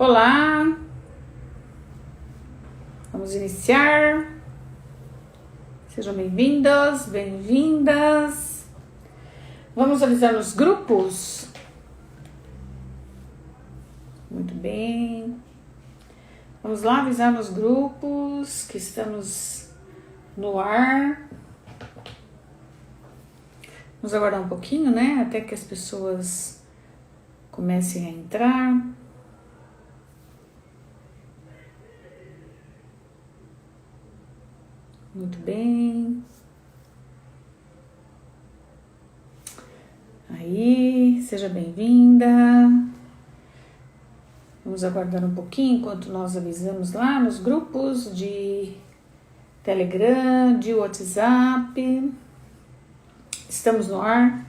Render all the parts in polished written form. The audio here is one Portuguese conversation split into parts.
Olá, vamos iniciar. Sejam bem-vindos, bem-vindas. Vamos avisar nos grupos? Muito bem. Vamos lá avisar nos grupos que estamos no ar. Vamos aguardar um pouquinho, né? Até que as pessoas comecem a entrar. Muito bem. Aí, seja bem-vinda. Vamos aguardar um pouquinho enquanto nós avisamos lá nos grupos de Telegram, de WhatsApp. Estamos no ar.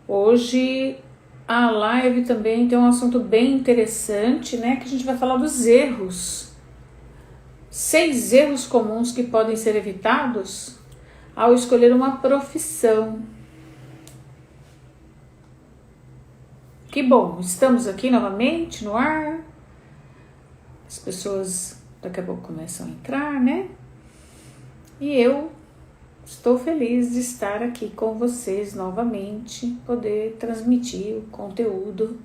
Hoje a live também tem um assunto bem interessante, né? Que a gente vai falar dos erros. 6 erros comuns que podem ser evitados ao escolher uma profissão. Que bom, estamos aqui novamente no ar. As pessoas daqui a pouco começam a entrar, né? E eu estou feliz de estar aqui com vocês novamente, poder transmitir o conteúdo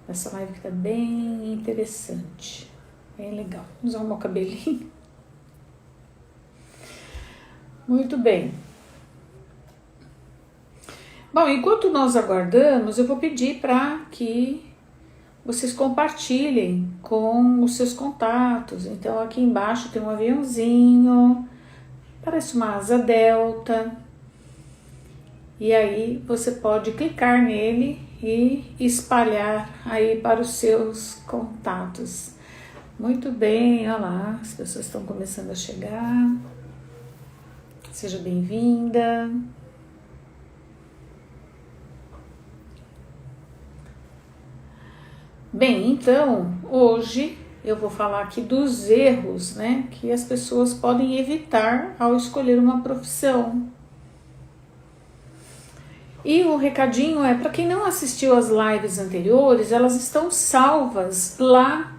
dessa live que está bem interessante. Bem legal. Vamos arrumar o cabelinho. Muito bem. Bom, enquanto nós aguardamos, eu vou pedir para que vocês compartilhem com os seus contatos. Então, aqui embaixo tem um aviãozinho, parece uma asa delta. E aí você pode clicar nele e espalhar aí para os seus contatos. Muito bem, olha lá, as pessoas estão começando a chegar. Seja bem-vinda. Bem, então, hoje eu vou falar aqui dos erros, né, que as pessoas podem evitar ao escolher uma profissão. E o recadinho é, para quem não assistiu às lives anteriores, elas estão salvas lá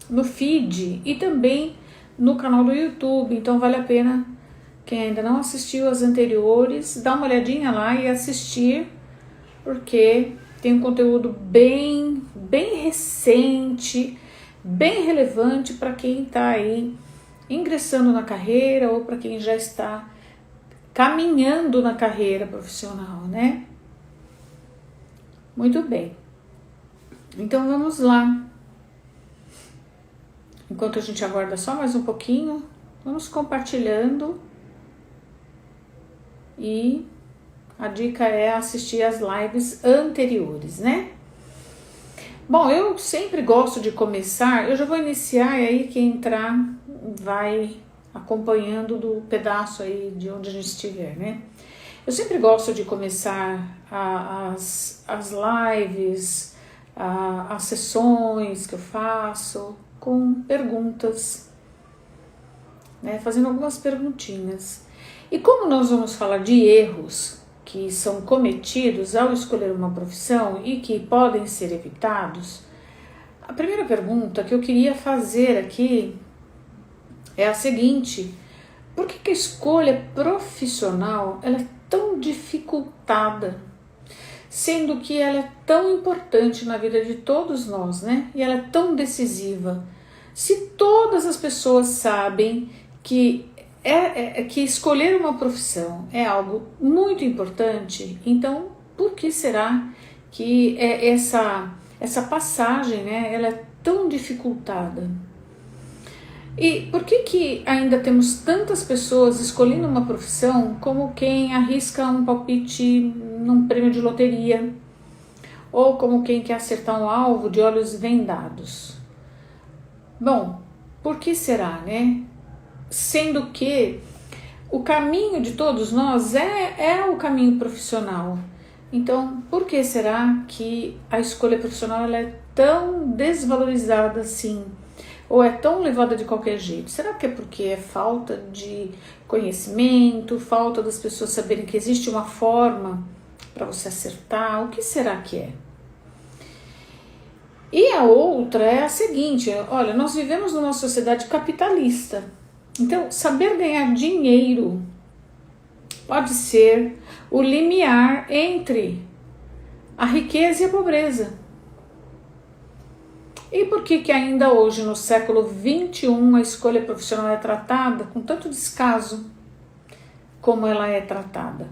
no feed e também no canal do YouTube, então vale a pena, quem ainda não assistiu as anteriores, dar uma olhadinha lá e assistir, porque tem um conteúdo bem recente, bem relevante para quem está aí ingressando na carreira ou para quem já está caminhando na carreira profissional, né? Muito bem. Então vamos lá. Enquanto a gente aguarda só mais um pouquinho, vamos compartilhando e a dica é assistir as lives anteriores, né? Bom, eu sempre gosto de começar, eu já vou iniciar e aí quem entrar vai acompanhando do pedaço aí de onde a gente estiver, né? Eu sempre gosto de começar as lives, as sessões que eu faço com perguntas, né? Fazendo algumas perguntinhas. E como nós vamos falar de erros que são cometidos ao escolher uma profissão e que podem ser evitados, a primeira pergunta que eu queria fazer aqui é a seguinte: por que a escolha profissional ela é tão dificultada, sendo que ela é tão importante na vida de todos nós, né? E ela é tão decisiva. Se todas as pessoas sabem que que escolher uma profissão é algo muito importante, então por que será que essa passagem, né, ela é tão dificultada? E por que ainda temos tantas pessoas escolhendo uma profissão como quem arrisca um palpite num prêmio de loteria, ou como quem quer acertar um alvo de olhos vendados? Bom, por que será, né? Sendo que o caminho de todos nós é o caminho profissional. Então, por que será que a escolha profissional ela é tão desvalorizada assim? Ou é tão levada de qualquer jeito? Será que é porque é falta de conhecimento, falta das pessoas saberem que existe uma forma para você acertar? O que será que é? E a outra é a seguinte, olha, nós vivemos numa sociedade capitalista, então saber ganhar dinheiro pode ser o limiar entre a riqueza e a pobreza. E por que ainda hoje, no século XXI, a escolha profissional é tratada com tanto descaso como ela é tratada?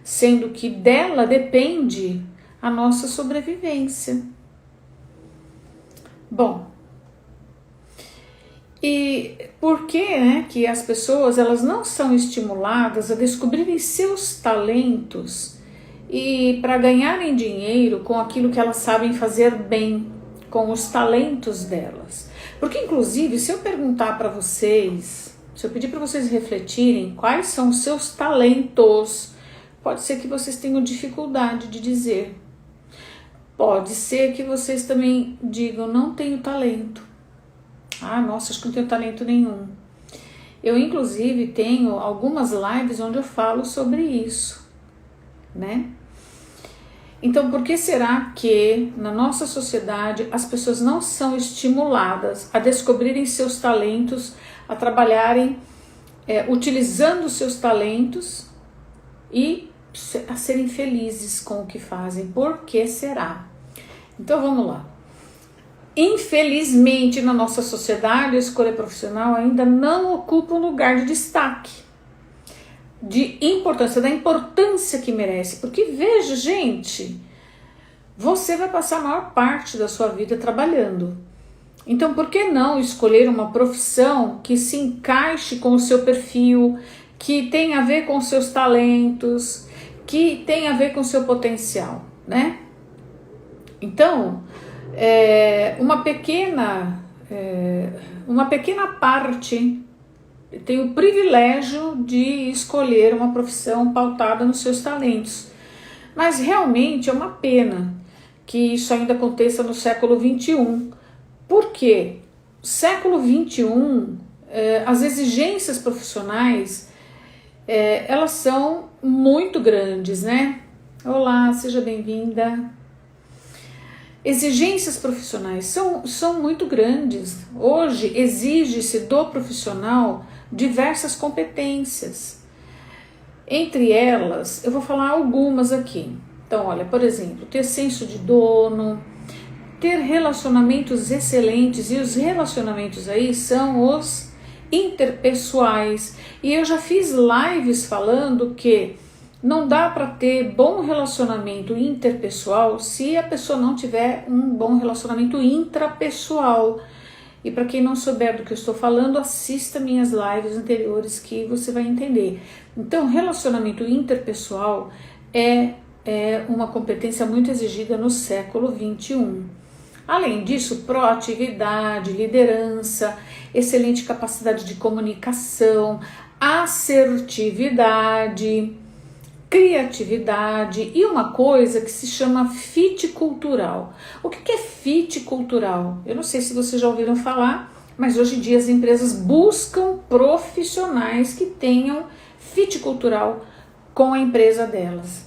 Sendo que dela depende a nossa sobrevivência. Bom, e por que, né, que as pessoas elas não são estimuladas a descobrirem seus talentos e para ganharem dinheiro com aquilo que elas sabem fazer bem, com os talentos delas? Porque, inclusive, se eu perguntar para vocês, se eu pedir para vocês refletirem quais são os seus talentos, pode ser que vocês tenham dificuldade de dizer. Pode ser que vocês também digam, não tenho talento. Ah, nossa, acho que não tenho talento nenhum. Eu, inclusive, tenho algumas lives onde eu falo sobre isso, né? Então, por que será que na nossa sociedade as pessoas não são estimuladas a descobrirem seus talentos, a trabalharem utilizando seus talentos e a serem felizes com o que fazem? Por que será? Então vamos lá. Infelizmente, na nossa sociedade, a escolha profissional ainda não ocupa um lugar de destaque, de importância, da importância que merece. Porque veja, gente, você vai passar a maior parte da sua vida trabalhando. Então, por que não escolher uma profissão que se encaixe com o seu perfil, que tenha a ver com os seus talentos, que tenha a ver com o seu potencial, né? Então, uma pequena parte tem o privilégio de escolher uma profissão pautada nos seus talentos. Mas realmente é uma pena que isso ainda aconteça no século XXI. Por quê? Século XXI, as exigências profissionais, elas são muito grandes, né? Olá, seja bem-vinda. Exigências profissionais são muito grandes. Hoje exige-se do profissional diversas competências. Entre elas, eu vou falar algumas aqui. Então, olha, por exemplo, ter senso de dono, ter relacionamentos excelentes, e os relacionamentos aí são os interpessoais. E eu já fiz lives falando que não dá para ter bom relacionamento interpessoal se a pessoa não tiver um bom relacionamento intrapessoal. E para quem não souber do que eu estou falando, assista minhas lives anteriores que você vai entender. Então, relacionamento interpessoal é uma competência muito exigida no século XXI. Além disso, proatividade, liderança, excelente capacidade de comunicação, assertividade, criatividade e uma coisa que se chama fit cultural. O que é fit cultural? Eu não sei se vocês já ouviram falar, mas hoje em dia as empresas buscam profissionais que tenham fit cultural com a empresa delas.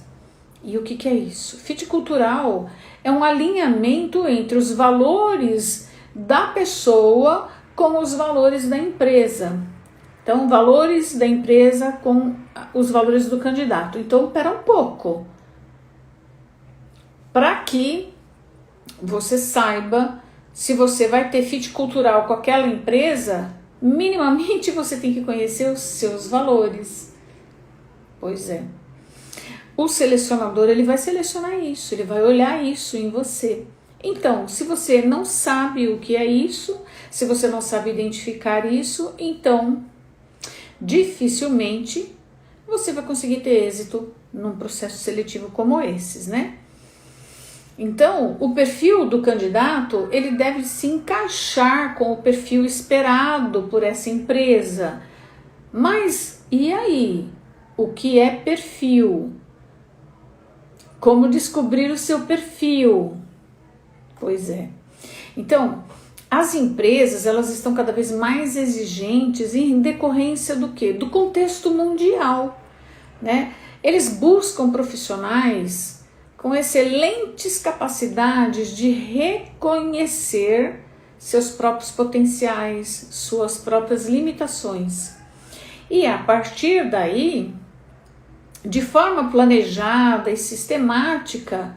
E o que é isso? Fit cultural é um alinhamento entre os valores da pessoa com os valores da empresa. Então, valores da empresa com os valores do candidato. Então, espera um pouco. Para que você saiba se você vai ter fit cultural com aquela empresa, minimamente você tem que conhecer os seus valores. Pois é. O selecionador, ele vai selecionar isso, ele vai olhar isso em você. Então, se você não sabe o que é isso, se você não sabe identificar isso, então dificilmente você vai conseguir ter êxito num processo seletivo como esses, né? Então, o perfil do candidato, ele deve se encaixar com o perfil esperado por essa empresa. Mas, e aí? O que é perfil? Como descobrir o seu perfil? Pois é. Então, as empresas, elas estão cada vez mais exigentes em decorrência do quê? Do contexto mundial, né? Eles buscam profissionais com excelentes capacidades de reconhecer seus próprios potenciais, suas próprias limitações. E a partir daí, de forma planejada e sistemática,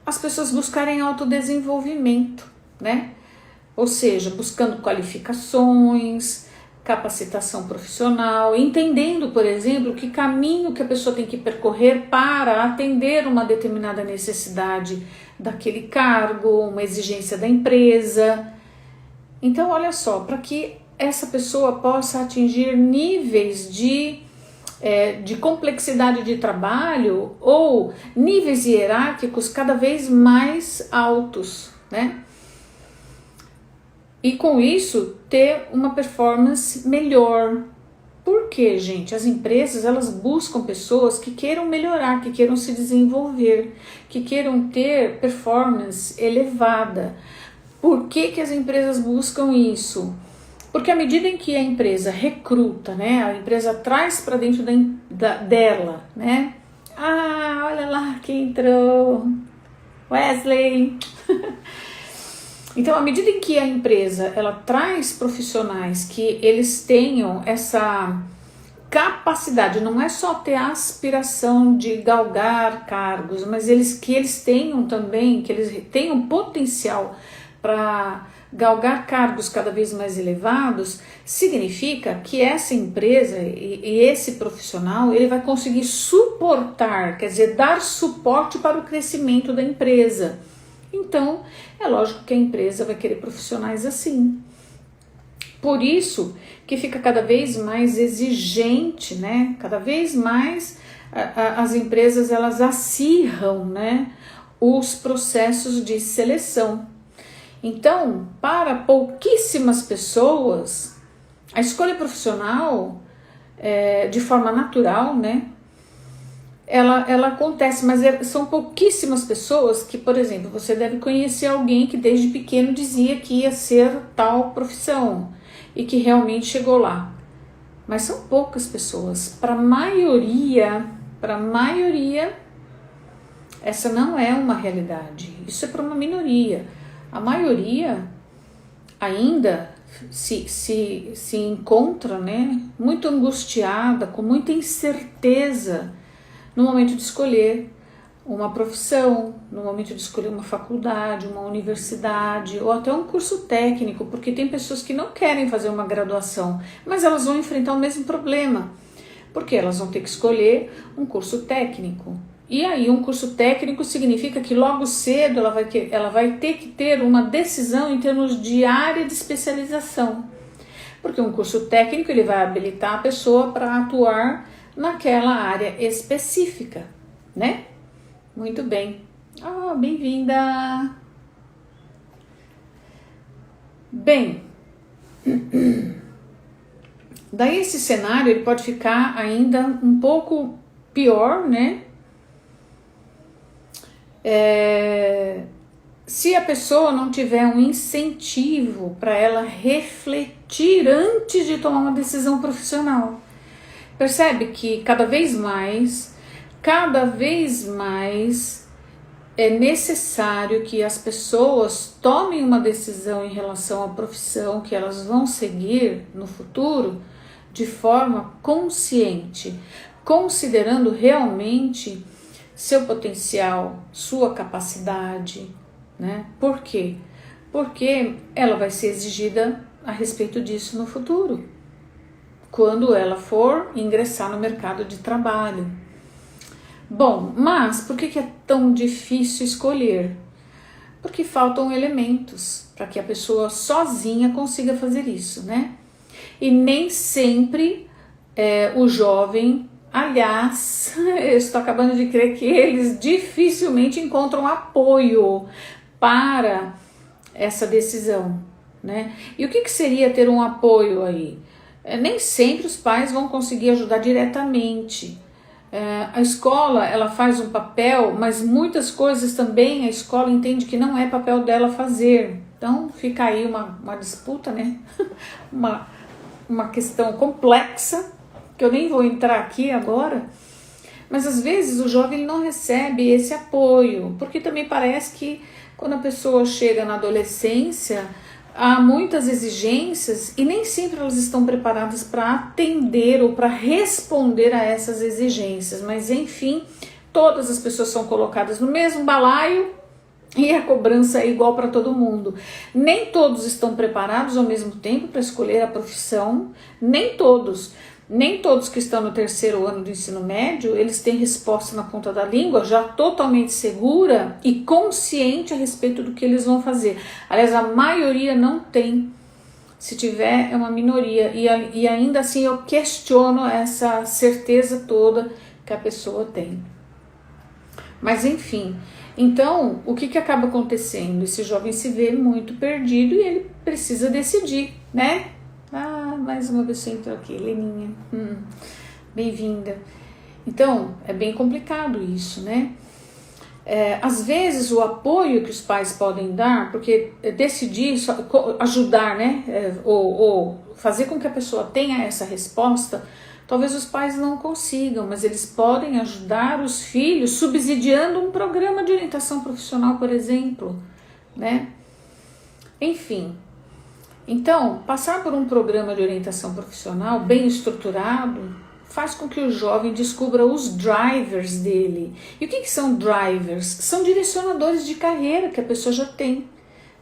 as pessoas buscarem autodesenvolvimento, né? Ou seja, buscando qualificações, capacitação profissional, entendendo, por exemplo, que caminho que a pessoa tem que percorrer para atender uma determinada necessidade daquele cargo, uma exigência da empresa. Então, olha só, para que essa pessoa possa atingir níveis de complexidade de trabalho ou níveis hierárquicos cada vez mais altos, né? E com isso ter uma performance melhor. Por quê, gente? As empresas, elas buscam pessoas que queiram melhorar, que queiram se desenvolver, que queiram ter performance elevada. Por que que as empresas buscam isso? Porque à medida em que a empresa recruta, né, a empresa traz para dentro dela, né? Ah, olha lá quem entrou, Wesley. Então, à medida em que a empresa ela traz profissionais que eles tenham essa capacidade, não é só ter a aspiração de galgar cargos, mas que eles tenham também, que eles tenham potencial para galgar cargos cada vez mais elevados, significa que essa empresa e esse profissional ele vai conseguir suportar, quer dizer, dar suporte para o crescimento da empresa. Então, é lógico que a empresa vai querer profissionais assim. Por isso que fica cada vez mais exigente, né? Cada vez mais as empresas elas acirram, né, os processos de seleção. Então, para pouquíssimas pessoas, a escolha profissional, de forma natural, né, ela acontece, mas são pouquíssimas pessoas que, por exemplo, você deve conhecer alguém que desde pequeno dizia que ia ser tal profissão e que realmente chegou lá. Mas são poucas pessoas. Para a maioria, essa não é uma realidade. Isso é para uma minoria. A maioria ainda se encontra, né, muito angustiada, com muita incerteza no momento de escolher uma profissão, no momento de escolher uma faculdade, uma universidade ou até um curso técnico, porque tem pessoas que não querem fazer uma graduação, mas elas vão enfrentar o mesmo problema, porque elas vão ter que escolher um curso técnico. E aí um curso técnico significa que logo cedo ela vai ter que ter uma decisão em termos de área de especialização, porque um curso técnico ele vai habilitar a pessoa para atuar naquela área específica, né? Muito bem. Ah, bem-vinda! Bem, daí esse cenário ele pode ficar ainda um pouco pior, né? Se a pessoa não tiver um incentivo para ela refletir antes de tomar uma decisão profissional. Percebe que cada vez mais é necessário que as pessoas tomem uma decisão em relação à profissão que elas vão seguir no futuro de forma consciente, considerando realmente seu potencial, sua capacidade, né? Por quê? Porque ela vai ser exigida a respeito disso no futuro, quando ela for ingressar no mercado de trabalho. Bom, mas por que é tão difícil escolher? Porque faltam elementos para que a pessoa sozinha consiga fazer isso, né? E nem sempre o jovem, aliás, eu estou acabando de crer que eles dificilmente encontram apoio para essa decisão, né? E o que seria ter um apoio aí? Nem sempre os pais vão conseguir ajudar diretamente. A escola ela faz um papel, mas muitas coisas também a escola entende que não é papel dela fazer. Então fica aí uma disputa, né? uma questão complexa, que eu nem vou entrar aqui agora, Mas às vezes o jovem não recebe esse apoio, porque também parece que quando a pessoa chega na adolescência, há muitas exigências e nem sempre elas estão preparadas para atender ou para responder a essas exigências. Mas enfim, todas as pessoas são colocadas no mesmo balaio e a cobrança é igual para todo mundo. Nem todos estão preparados ao mesmo tempo para escolher a profissão, nem todos. Nem todos que estão no terceiro ano do ensino médio, eles têm resposta na ponta da língua, já totalmente segura e consciente a respeito do que eles vão fazer. Aliás, a maioria não tem. Se tiver, é uma minoria. E ainda assim eu questiono essa certeza toda que a pessoa tem. Mas enfim, então o que acaba acontecendo? Esse jovem se vê muito perdido e ele precisa decidir, né? Ah, mais uma pessoa entrou aqui, Leninha, bem-vinda. Então, é bem complicado isso, né? Às vezes o apoio que os pais podem dar, porque decidir, ajudar, né? Ou fazer com que a pessoa tenha essa resposta, talvez os pais não consigam, mas eles podem ajudar os filhos subsidiando um programa de orientação profissional, por exemplo, né? Enfim. Então, passar por um programa de orientação profissional bem estruturado faz com que o jovem descubra os drivers dele. E o que são drivers? São direcionadores de carreira que a pessoa já tem.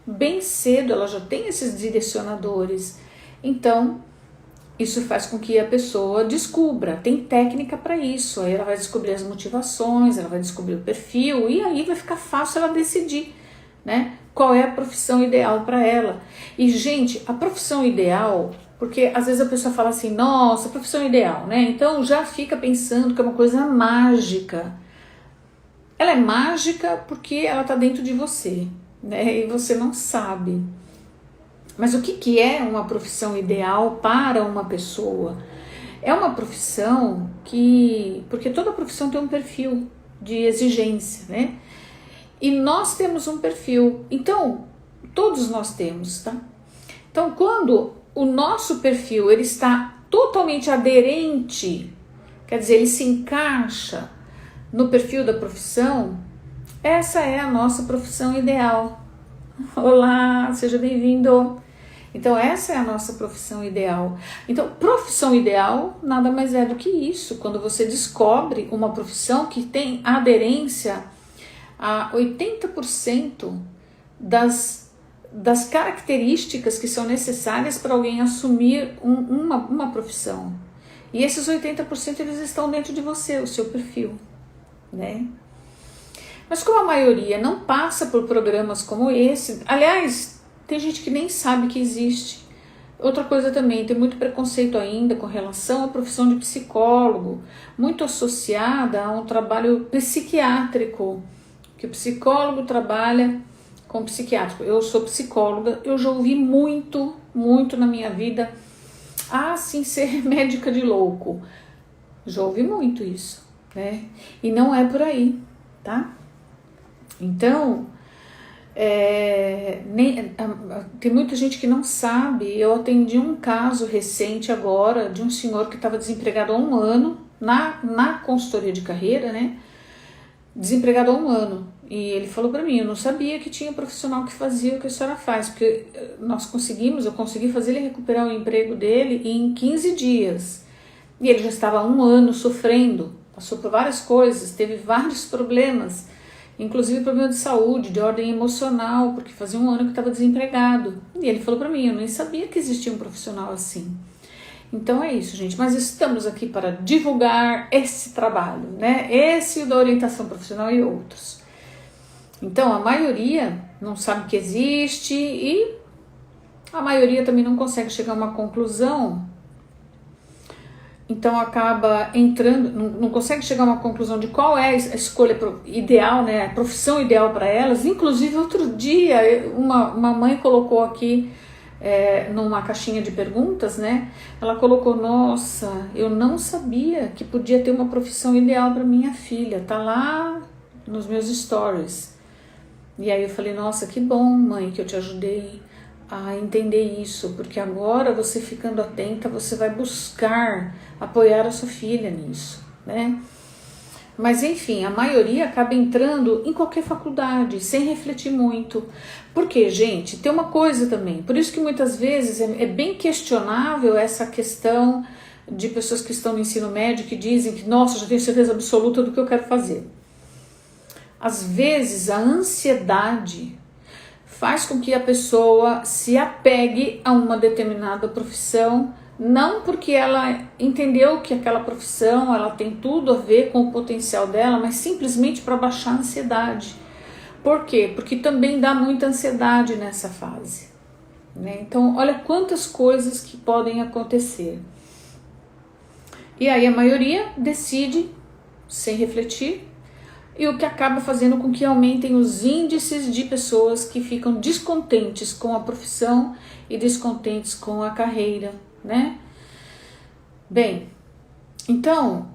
Bem cedo ela já tem esses direcionadores. Então, isso faz com que a pessoa descubra, tem técnica para isso. Aí ela vai descobrir as motivações, ela vai descobrir o perfil e aí vai ficar fácil ela decidir, né? Qual é a profissão ideal para ela. E, gente, a profissão ideal, porque às vezes a pessoa fala assim, nossa, profissão ideal, né? Então já fica pensando que é uma coisa mágica. Ela é mágica porque ela está dentro de você, né? E você não sabe. Mas o que é uma profissão ideal para uma pessoa? É uma profissão que... Porque toda profissão tem um perfil de exigência, né? E nós temos um perfil, então, todos nós temos, tá? Então, quando o nosso perfil ele está totalmente aderente, quer dizer, ele se encaixa no perfil da profissão, essa é a nossa profissão ideal. Olá, seja bem-vindo! Então, essa é a nossa profissão ideal. Então, profissão ideal nada mais é do que isso, quando você descobre uma profissão que tem aderência a 80% das características que são necessárias para alguém assumir uma profissão. E esses 80% eles estão dentro de você, o seu perfil, né? Mas como a maioria não passa por programas como esse, aliás, tem gente que nem sabe que existe. Outra coisa também, tem muito preconceito ainda com relação à profissão de psicólogo, muito associada a um trabalho psiquiátrico, que o psicólogo trabalha com psiquiátrico. Eu sou psicóloga, eu já ouvi muito na minha vida, sim, ser médica de louco. Já ouvi muito isso, né? E não é por aí, tá? Então, tem muita gente que não sabe. Eu atendi um caso recente agora de um senhor que estava desempregado há 1 ano, na consultoria de carreira, né? Desempregado há 1 ano, e ele falou para mim, eu não sabia que tinha profissional que fazia o que a senhora faz, porque eu consegui fazer ele recuperar o emprego dele em 15 dias, e ele já estava há 1 ano sofrendo, passou por várias coisas, teve vários problemas, inclusive problema de saúde, de ordem emocional, porque fazia 1 ano que estava desempregado, e ele falou para mim, eu nem sabia que existia um profissional assim. Então é isso, gente, mas estamos aqui para divulgar esse trabalho, né? Esse da orientação profissional e outros. Então a maioria não sabe que existe e a maioria também não consegue chegar a uma conclusão, então acaba entrando, não consegue chegar a uma conclusão de qual é a escolha ideal, né? A profissão ideal para elas. Inclusive outro dia uma mãe colocou aqui, numa caixinha de perguntas, né? Ela colocou, nossa, eu não sabia que podia ter uma profissão ideal para minha filha, tá lá nos meus stories. E aí eu falei, nossa, que bom, mãe, que eu te ajudei a entender isso, porque agora você ficando atenta, você vai buscar apoiar a sua filha nisso, né? Mas enfim, a maioria acaba entrando em qualquer faculdade, sem refletir muito. Porque, gente, tem uma coisa também, por isso que muitas vezes é bem questionável essa questão de pessoas que estão no ensino médio que dizem que, nossa, já tenho certeza absoluta do que eu quero fazer. Às vezes a ansiedade faz com que a pessoa se apegue a uma determinada profissão, não porque ela entendeu que aquela profissão ela tem tudo a ver com o potencial dela, mas simplesmente para baixar a ansiedade. Por quê? Porque também dá muita ansiedade nessa fase, né? Então, olha quantas coisas que podem acontecer. E aí a maioria decide sem refletir, e o que acaba fazendo com que aumentem os índices de pessoas que ficam descontentes com a profissão e descontentes com a carreira, né? Bem, então,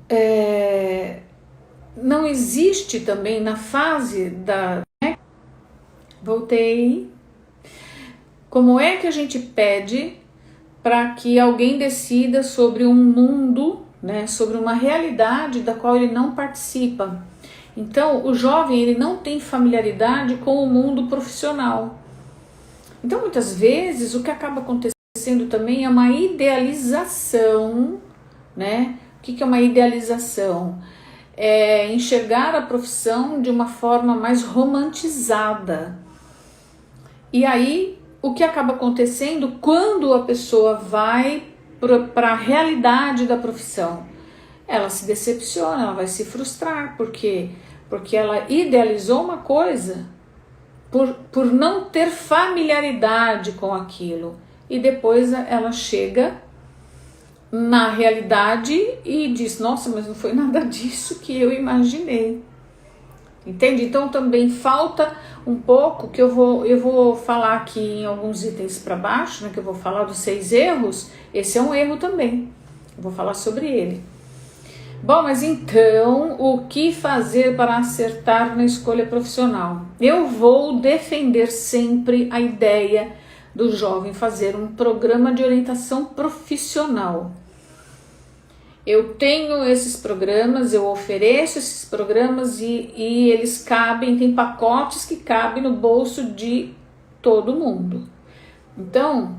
não existe também na fase da... Voltei. Como é que a gente pede para que alguém decida sobre um mundo, né, sobre uma realidade da qual ele não participa? Então, o jovem ele não tem familiaridade com o mundo profissional. Então, muitas vezes, o que acaba acontecendo também é uma idealização, né? O que é uma idealização? É enxergar a profissão de uma forma mais romantizada. E aí, o que acaba acontecendo quando a pessoa vai para a realidade da profissão? Ela se decepciona, ela vai se frustrar, porque ela idealizou uma coisa por não ter familiaridade com aquilo, e depois ela chega na realidade e diz, nossa, mas não foi nada disso que eu imaginei. Entende? Então também falta um pouco, que eu vou falar aqui em alguns itens para baixo, né, que eu vou falar dos 6 erros, esse é um erro também, eu vou falar sobre ele. Bom, mas então, o que fazer para acertar na escolha profissional? Eu vou defender sempre a ideia do jovem fazer um programa de orientação profissional. Eu tenho esses programas, eu ofereço esses programas e eles cabem, tem pacotes que cabem no bolso de todo mundo. Então,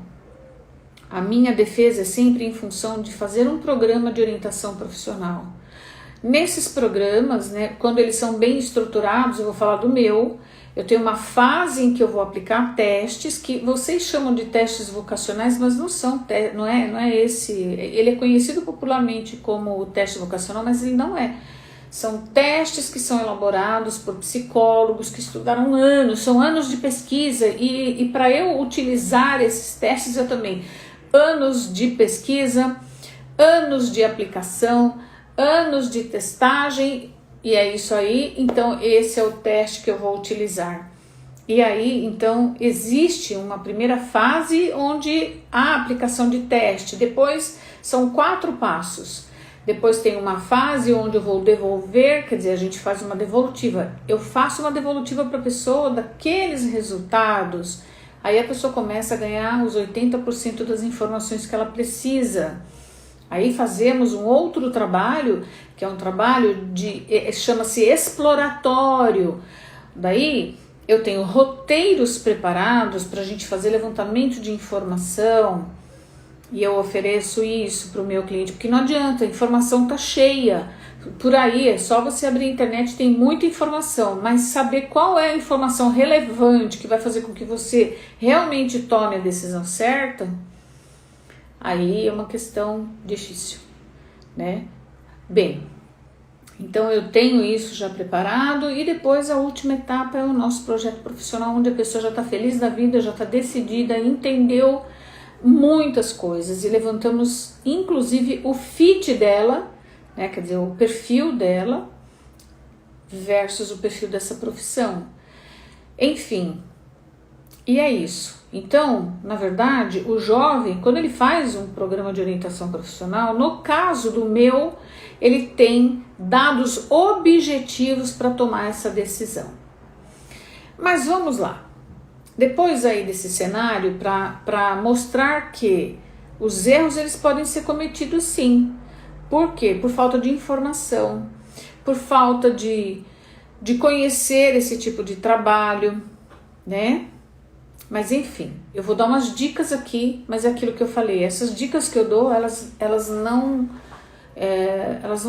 a minha defesa é sempre em função de fazer um programa de orientação profissional. Nesses programas, né, quando eles são bem estruturados, eu vou falar do meu, eu tenho uma fase em que eu vou aplicar testes, que vocês chamam de testes vocacionais, mas não são, não é esse, ele é conhecido popularmente como o teste vocacional, mas ele não é. São testes que são elaborados por psicólogos que estudaram anos, são anos de pesquisa, e para eu utilizar esses testes eu também anos de pesquisa, anos de aplicação, anos de testagem, e é isso aí. Então esse é o teste que eu vou utilizar. E aí então existe uma primeira fase onde há aplicação de teste, depois são 4 passos. Depois tem uma fase onde eu vou devolver, quer dizer, a gente faz uma devolutiva. Eu faço uma devolutiva para a pessoa daqueles resultados. Aí a pessoa começa a ganhar os 80% das informações que ela precisa. Aí fazemos um outro trabalho, que é um trabalho chama-se exploratório. Daí eu tenho roteiros preparados para a gente fazer levantamento de informação. E eu ofereço isso para o meu cliente, porque não adianta, a informação está cheia. Por aí, é só você abrir a internet, tem muita informação, mas saber qual é a informação relevante que vai fazer com que você realmente tome a decisão certa, aí é uma questão difícil, né? Bem, então eu tenho isso já preparado, e depois a última etapa é o nosso projeto profissional, onde a pessoa já está feliz da vida, já está decidida, entendeu muitas coisas, e levantamos inclusive o fit dela, né, quer dizer, o perfil dela versus o perfil dessa profissão. Enfim, e é isso. Então, na verdade, o jovem, quando ele faz um programa de orientação profissional, no caso do meu, ele tem dados objetivos para tomar essa decisão. Mas vamos lá. Depois aí desse cenário, para mostrar que os erros eles podem ser cometidos sim. Por quê? Por falta de informação. por falta de conhecer esse tipo de trabalho, né? Mas enfim, eu vou dar umas dicas aqui, mas é aquilo que eu falei, essas dicas que eu dou, elas não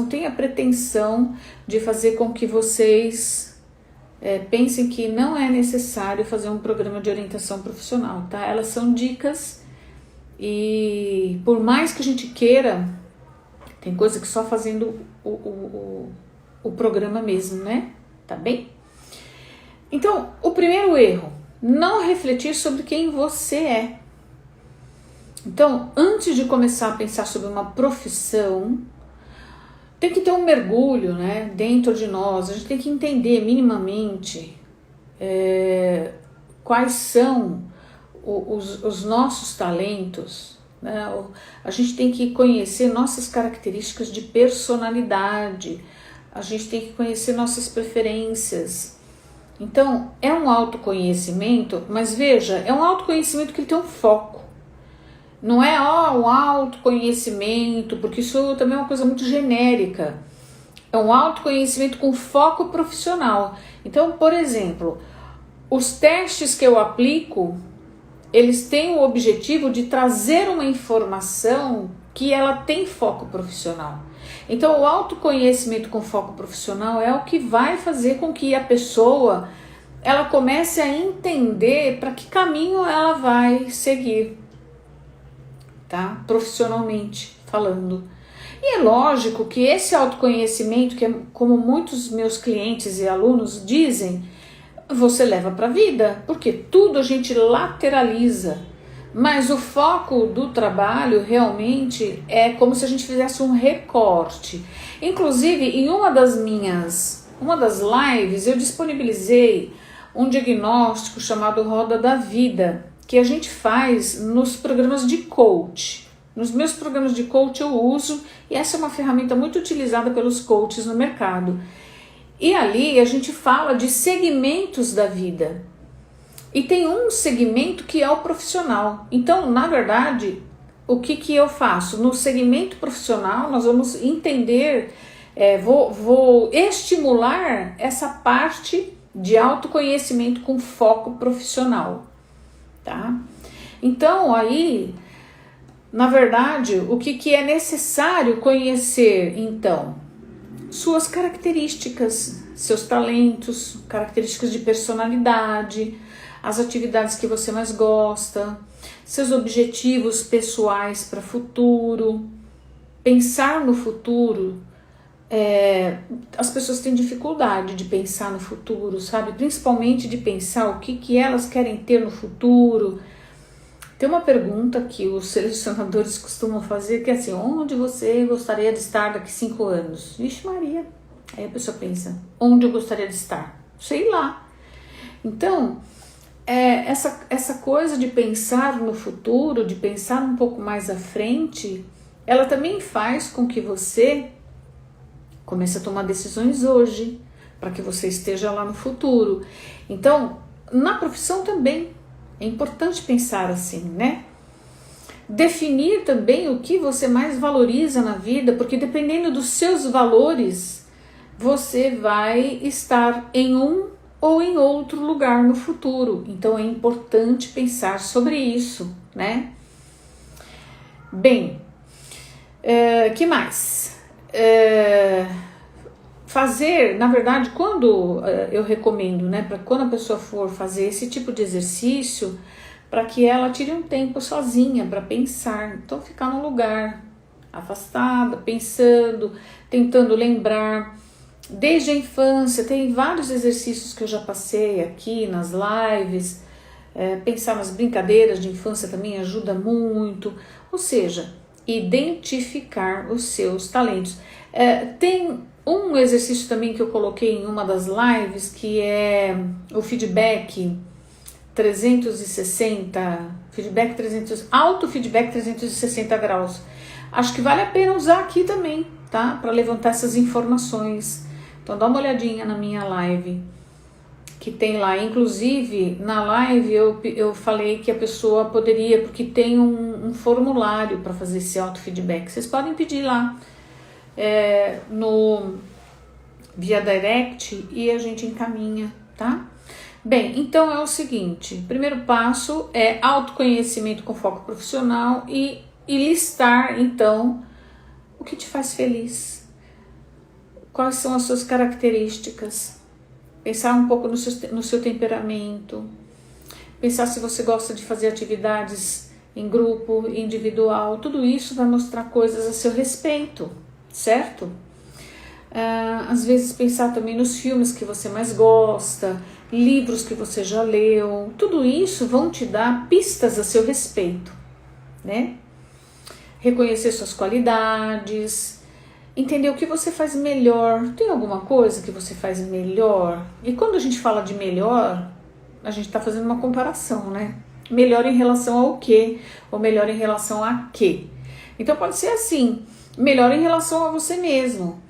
têm a pretensão de fazer com que vocês pensem que não é necessário fazer um programa de orientação profissional, tá? Elas são dicas e por mais que a gente queira, tem coisa que só fazendo o programa mesmo, né? Tá bem? Então, o primeiro erro, não refletir sobre quem você é. Então, antes de começar a pensar sobre uma profissão, tem que ter um mergulho, né, dentro de nós. A gente tem que entender minimamente quais são os nossos talentos, né? A gente tem que conhecer nossas características de personalidade, a gente tem que conhecer nossas preferências. Então, é um autoconhecimento, mas veja, é um autoconhecimento que ele tem um foco. Não é um autoconhecimento, porque isso também é uma coisa muito genérica. É um autoconhecimento com foco profissional. Então, por exemplo, os testes que eu aplico, eles têm o objetivo de trazer uma informação que ela tem foco profissional. Então, o autoconhecimento com foco profissional é o que vai fazer com que a pessoa ela comece a entender para que caminho ela vai seguir, tá? Profissionalmente falando. E é lógico que esse autoconhecimento, que é como muitos meus clientes e alunos dizem, você leva para a vida, porque tudo a gente lateraliza. Mas o foco do trabalho realmente é como se a gente fizesse um recorte. Inclusive, em uma das lives, eu disponibilizei um diagnóstico chamado Roda da Vida, que a gente faz nos programas de coach. Nos meus programas de coach eu uso, e essa é uma ferramenta muito utilizada pelos coaches no mercado. E ali a gente fala de segmentos da vida. E tem um segmento que é o profissional. Então, na verdade, o que eu faço? No segmento profissional, nós vamos entender, vou estimular essa parte de autoconhecimento com foco profissional, tá? Então, aí, na verdade, o que é necessário conhecer, então? Suas características, seus talentos, características de personalidade, as atividades que você mais gosta, seus objetivos pessoais para o futuro. Pensar no futuro, as pessoas têm dificuldade de pensar no futuro, sabe? Principalmente de pensar o que elas querem ter no futuro. Tem uma pergunta que os selecionadores costumam fazer, que é assim, onde você gostaria de estar daqui 5 anos? Vixe Maria! Aí a pessoa pensa, onde eu gostaria de estar? Sei lá. Então, essa coisa de pensar no futuro, de pensar um pouco mais à frente, ela também faz com que você comece a tomar decisões hoje, para que você esteja lá no futuro. Então, na profissão também, é importante pensar assim, né? Definir também o que você mais valoriza na vida, porque dependendo dos seus valores, você vai estar em um ou em outro lugar no futuro. Então é importante pensar sobre isso, né? Bem, que mais? Fazer, na verdade, quando eu recomendo, né, para quando a pessoa for fazer esse tipo de exercício, para que ela tire um tempo sozinha para pensar. Então ficar num lugar afastada, pensando, tentando lembrar. Desde a infância, tem vários exercícios que eu já passei aqui nas lives, pensar nas brincadeiras de infância também ajuda muito, ou seja, identificar os seus talentos. Tem um exercício também que eu coloquei em uma das lives, que é o feedback 360, auto-feedback 360 graus. Acho que vale a pena usar aqui também, tá? Para levantar essas informações. Então dá uma olhadinha na minha live, que tem lá. Inclusive, na live eu falei que a pessoa poderia, porque tem um formulário para fazer esse auto-feedback. Vocês podem pedir lá via direct e a gente encaminha, tá? Bem, então é o seguinte, o primeiro passo é autoconhecimento com foco profissional e listar, então, o que te faz feliz, quais são as suas características, pensar um pouco no seu temperamento, pensar se você gosta de fazer atividades em grupo, individual, tudo isso vai mostrar coisas a seu respeito, certo? Às vezes pensar também nos filmes que você mais gosta, livros que você já leu, tudo isso vão te dar pistas a seu respeito, né? Reconhecer suas qualidades, entender o que você faz melhor. Tem alguma coisa que você faz melhor? E quando a gente fala de melhor, a gente está fazendo uma comparação, né? Melhor em relação ao quê? Ou melhor em relação a quê? Então pode ser assim, melhor em relação a você mesmo.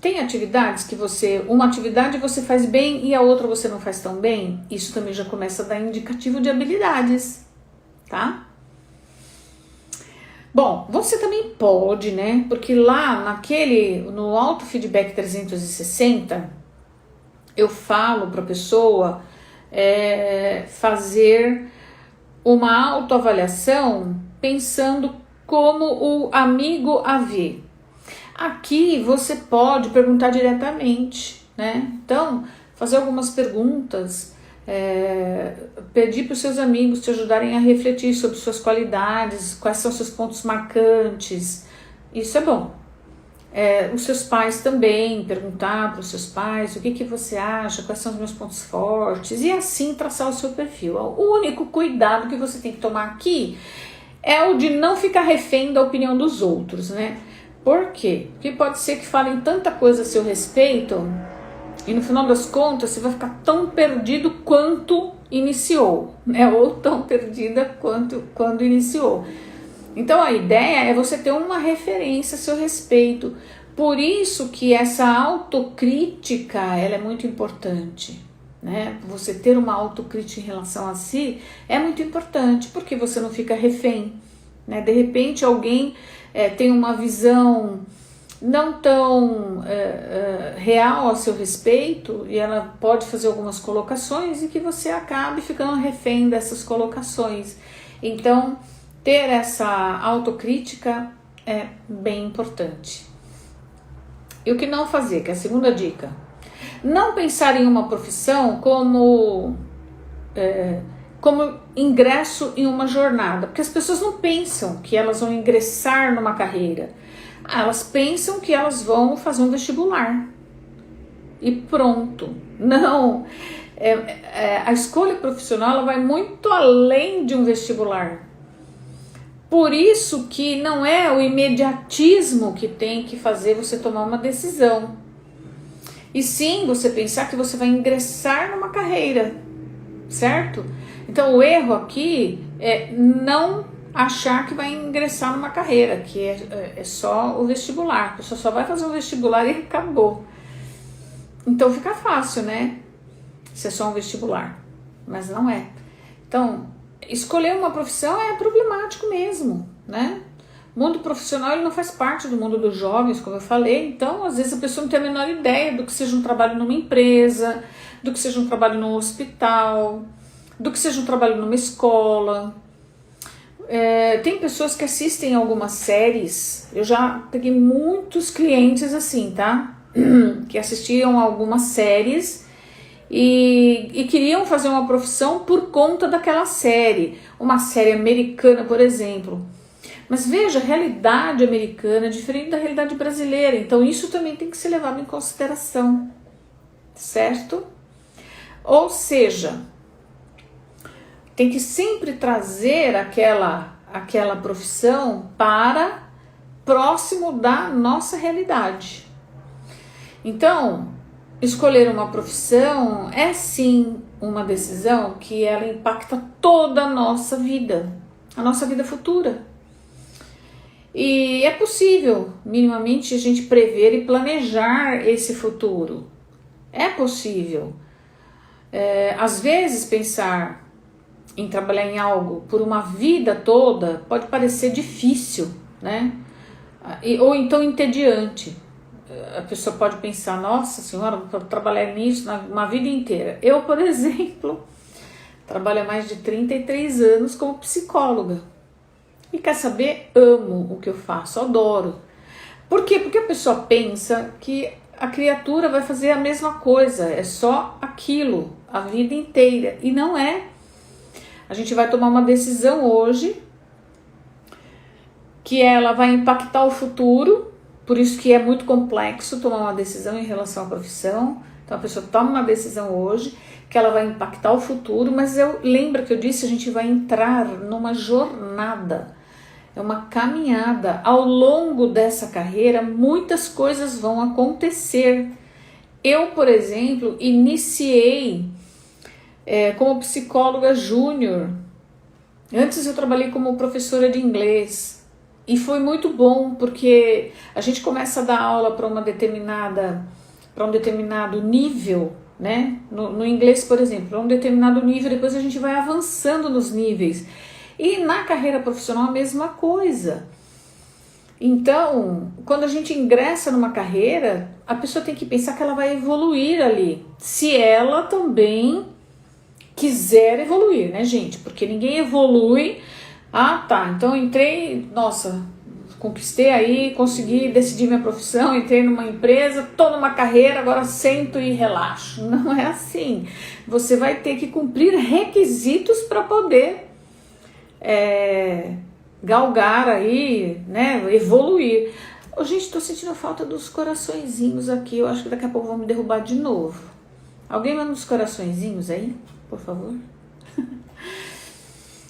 Tem atividades que uma atividade você faz bem e a outra você não faz tão bem? Isso também já começa a dar indicativo de habilidades, tá? Bom, você também pode, né? Porque lá no Auto Feedback 360, eu falo para a pessoa fazer uma autoavaliação pensando como o amigo a vê. Aqui você pode perguntar diretamente, né? Então, fazer algumas perguntas, pedir para os seus amigos te ajudarem a refletir sobre suas qualidades, quais são seus pontos marcantes, isso é bom. Os seus pais também, perguntar para os seus pais o que você acha, quais são os meus pontos fortes, e assim traçar o seu perfil. O único cuidado que você tem que tomar aqui é o de não ficar refém da opinião dos outros, né? Por quê? Porque pode ser que falem tanta coisa a seu respeito e no final das contas você vai ficar tão perdido quanto iniciou, né? Ou tão perdida quanto quando iniciou. Então a ideia é você ter uma referência a seu respeito. Por isso que essa autocrítica ela é muito importante, né? Você ter uma autocrítica em relação a si é muito importante, porque você não fica refém, né? De repente alguém tem uma visão não tão real a seu respeito e ela pode fazer algumas colocações e que você acabe ficando refém dessas colocações. Então, ter essa autocrítica é bem importante. E o que não fazer, que é a segunda dica. Não pensar em uma profissão como ingresso em uma jornada, porque as pessoas não pensam que elas vão ingressar numa carreira, elas pensam que elas vão fazer um vestibular e pronto. Não, a escolha profissional ela vai muito além de um vestibular. Por isso que não é o imediatismo que tem que fazer você tomar uma decisão, e sim você pensar que você vai ingressar numa carreira, certo? Então o erro aqui é não achar que vai ingressar numa carreira, que é só o vestibular, a pessoa só vai fazer o vestibular e acabou. Então fica fácil, né? Se é só um vestibular, mas não é. Então, escolher uma profissão é problemático mesmo, né? O mundo profissional ele não faz parte do mundo dos jovens, como eu falei, então às vezes a pessoa não tem a menor ideia do que seja um trabalho numa empresa, do que seja um trabalho num hospital, do que seja um trabalho numa escola. Tem pessoas que assistem algumas séries, eu já peguei muitos clientes assim, tá? Que assistiam algumas séries e queriam fazer uma profissão por conta daquela série, uma série americana, por exemplo. Mas veja, a realidade americana é diferente da realidade brasileira, então isso também tem que ser levado em consideração, certo? Ou seja, tem que sempre trazer aquela profissão para próximo da nossa realidade. Então, escolher uma profissão é sim uma decisão que ela impacta toda a nossa vida futura. E é possível, minimamente, a gente prever e planejar esse futuro. É possível. Às vezes, pensar em trabalhar em algo por uma vida toda pode parecer difícil, né? Ou então entediante. a pessoa pode pensar, nossa senhora, vou trabalhar nisso uma vida inteira. Eu, por exemplo, trabalho há mais de 33 anos como psicóloga. E quer saber? Amo o que eu faço, adoro. Por quê? Porque a pessoa pensa que a criatura vai fazer a mesma coisa, é só aquilo, a vida inteira. E não é. A gente vai tomar uma decisão hoje, que ela vai impactar o futuro, por isso que é muito complexo tomar uma decisão em relação à profissão. Então a pessoa toma uma decisão hoje, que ela vai impactar o futuro, mas lembra que eu disse, a gente vai entrar numa jornada, é uma caminhada. Ao longo dessa carreira, muitas coisas vão acontecer. Eu, por exemplo, iniciei como psicóloga júnior. Antes eu trabalhei como professora de inglês. E foi muito bom, porque a gente começa a dar aula para um determinado nível, né? No inglês, por exemplo, para um determinado nível, depois a gente vai avançando nos níveis. E na carreira profissional a mesma coisa. Então, quando a gente ingressa numa carreira, a pessoa tem que pensar que ela vai evoluir ali, se ela também quiser evoluir, né, gente? Porque ninguém evolui. Ah, tá, então eu entrei, nossa, conquistei aí, consegui decidir minha profissão, entrei numa empresa, tô numa carreira, agora sento e relaxo. Não é assim. Você vai ter que cumprir requisitos para poder galgar aí, né, evoluir. Oh, gente, tô sentindo falta dos coraçõezinhos aqui, eu acho que daqui a pouco vão me derrubar de novo. Alguém manda uns coraçõezinhos aí, por favor?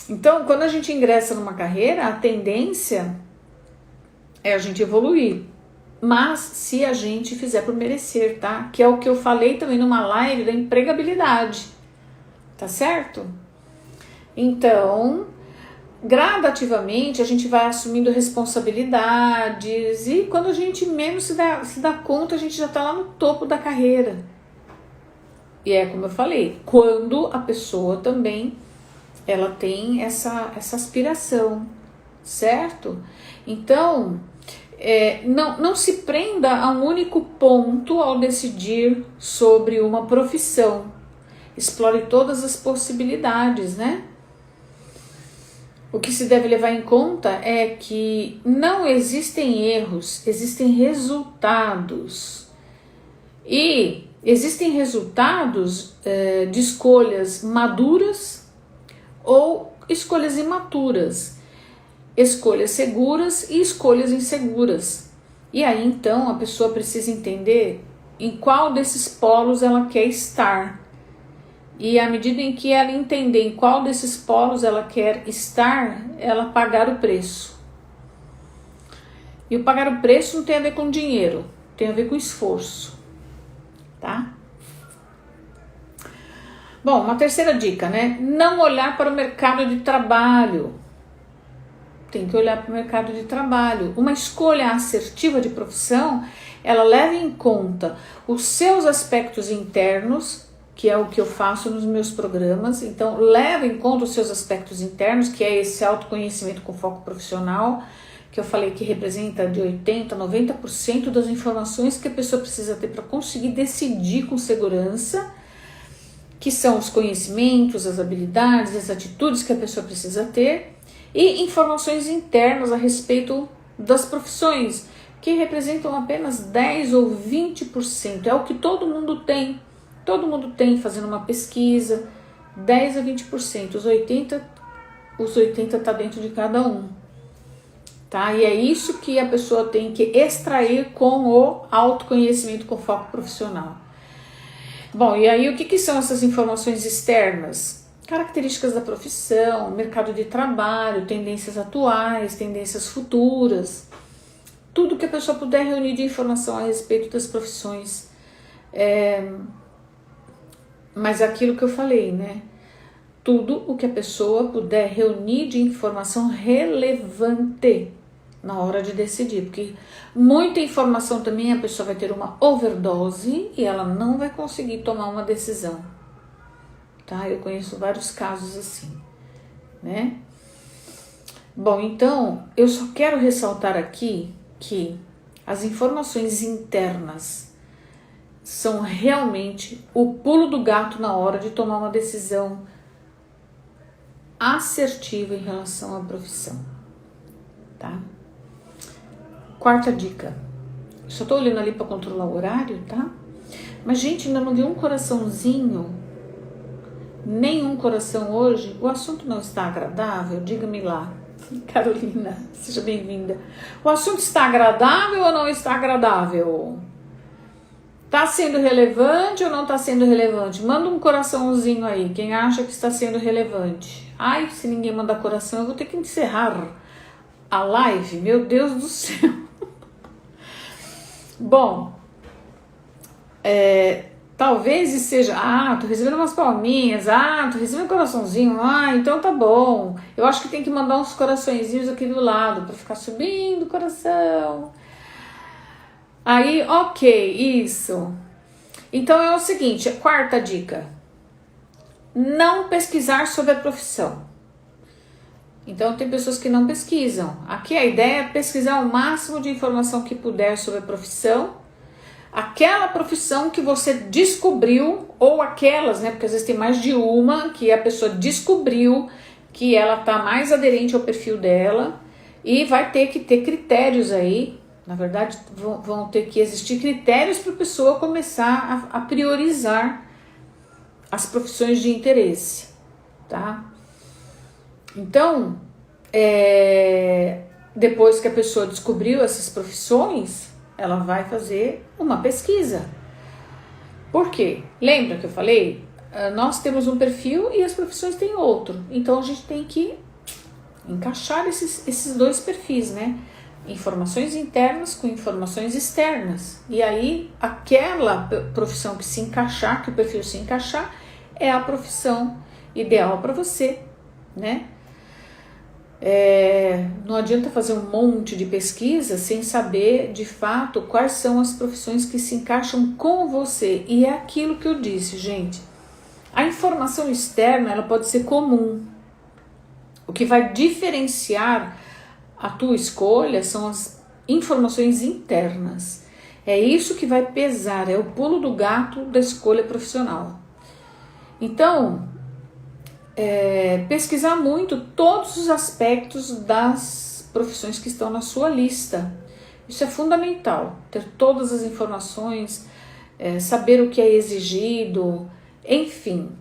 Então, quando a gente ingressa numa carreira, a tendência é a gente evoluir. Mas se a gente fizer por merecer, tá? Que é o que eu falei também numa live da empregabilidade. Tá certo? Então, gradativamente a gente vai assumindo responsabilidades e quando a gente menos se dá conta, a gente já tá lá no topo da carreira. E é como eu falei, quando a pessoa também ela tem essa aspiração, certo? Então, não se prenda a um único ponto ao decidir sobre uma profissão. Explore todas as possibilidades, né? O que se deve levar em conta é que não existem erros, existem resultados. E existem resultados de escolhas maduras ou escolhas imaturas, escolhas seguras e escolhas inseguras. E aí então a pessoa precisa entender em qual desses polos ela quer estar. E à medida em que ela entender em qual desses polos ela quer estar, ela pagar o preço. E o pagar o preço não tem a ver com dinheiro, tem a ver com esforço, tá? Bom, uma terceira dica, né? Não olhar para o mercado de trabalho. Tem que olhar para o mercado de trabalho. Uma escolha assertiva de profissão, ela leva em conta os seus aspectos internos, que é o que eu faço nos meus programas. Então, leva em conta os seus aspectos internos, que é esse autoconhecimento com foco profissional, que eu falei que representa de 80% a 90% das informações que a pessoa precisa ter para conseguir decidir com segurança, que são os conhecimentos, as habilidades, as atitudes que a pessoa precisa ter, e informações internas a respeito das profissões, que representam apenas 10 ou 20%, é o que todo mundo tem fazendo uma pesquisa, 10 a 20%, os 80 tá dentro de cada um, tá? E é isso que a pessoa tem que extrair com o autoconhecimento com foco profissional. Bom, e aí o que são essas informações externas? Características da profissão, mercado de trabalho, tendências atuais, tendências futuras, tudo que a pessoa puder reunir de informação a respeito das profissões. Mas aquilo que eu falei, né? Tudo o que a pessoa puder reunir de informação relevante na hora de decidir, porque muita informação também a pessoa vai ter uma overdose e ela não vai conseguir tomar uma decisão, tá? Eu conheço vários casos assim, né? Bom, então eu só quero ressaltar aqui que As informações internas são realmente o pulo do gato na hora de tomar uma decisão assertiva em relação à profissão, tá? Quarta dica. Só tô olhando ali para controlar o horário, tá? Mas, gente, ainda não deu um coraçãozinho, nenhum coração hoje. O assunto não está agradável? Diga-me lá. Carolina, seja bem-vinda. O assunto está agradável ou não está agradável? Tá sendo relevante ou não tá sendo relevante? Manda um coraçãozinho aí, quem acha que está sendo relevante. Ai, se ninguém mandar coração, eu vou ter que encerrar a live. Meu Deus do céu. Bom, talvez seja, tô recebendo umas palminhas, tô recebendo um coraçãozinho, então tá bom. Eu acho que tem que mandar uns coraçõezinhos aqui do lado, pra ficar subindo o coração. Aí, ok, isso. Então é o seguinte, a quarta dica. Não pesquisar sobre a profissão. Então tem pessoas que não pesquisam. Aqui a ideia é pesquisar o máximo de informação que puder sobre a profissão. Aquela profissão que você descobriu, ou aquelas, né? Porque às vezes tem mais de uma que a pessoa descobriu que ela tá mais aderente ao perfil dela e vai ter que ter critérios aí. Na verdade, vão ter que existir critérios para a pessoa começar a priorizar as profissões de interesse, tá? Então, depois que a pessoa descobriu essas profissões, ela vai fazer uma pesquisa. Por quê? Lembra que eu falei? Nós temos um perfil e as profissões têm outro. Então, a gente tem que encaixar esses dois perfis, né? Informações internas com informações externas. E aí, aquela profissão que se encaixar, que o perfil se encaixar, é a profissão ideal para você, né? Não adianta fazer um monte de pesquisa sem saber, de fato, quais são as profissões que se encaixam com você. E é aquilo que eu disse, gente. A informação externa, ela pode ser comum. O que vai diferenciar a tua escolha são as informações internas. É isso que vai pesar, é o pulo do gato da escolha profissional. Então, pesquisar muito todos os aspectos das profissões que estão na sua lista. Isso é fundamental, ter todas as informações, saber o que é exigido, enfim.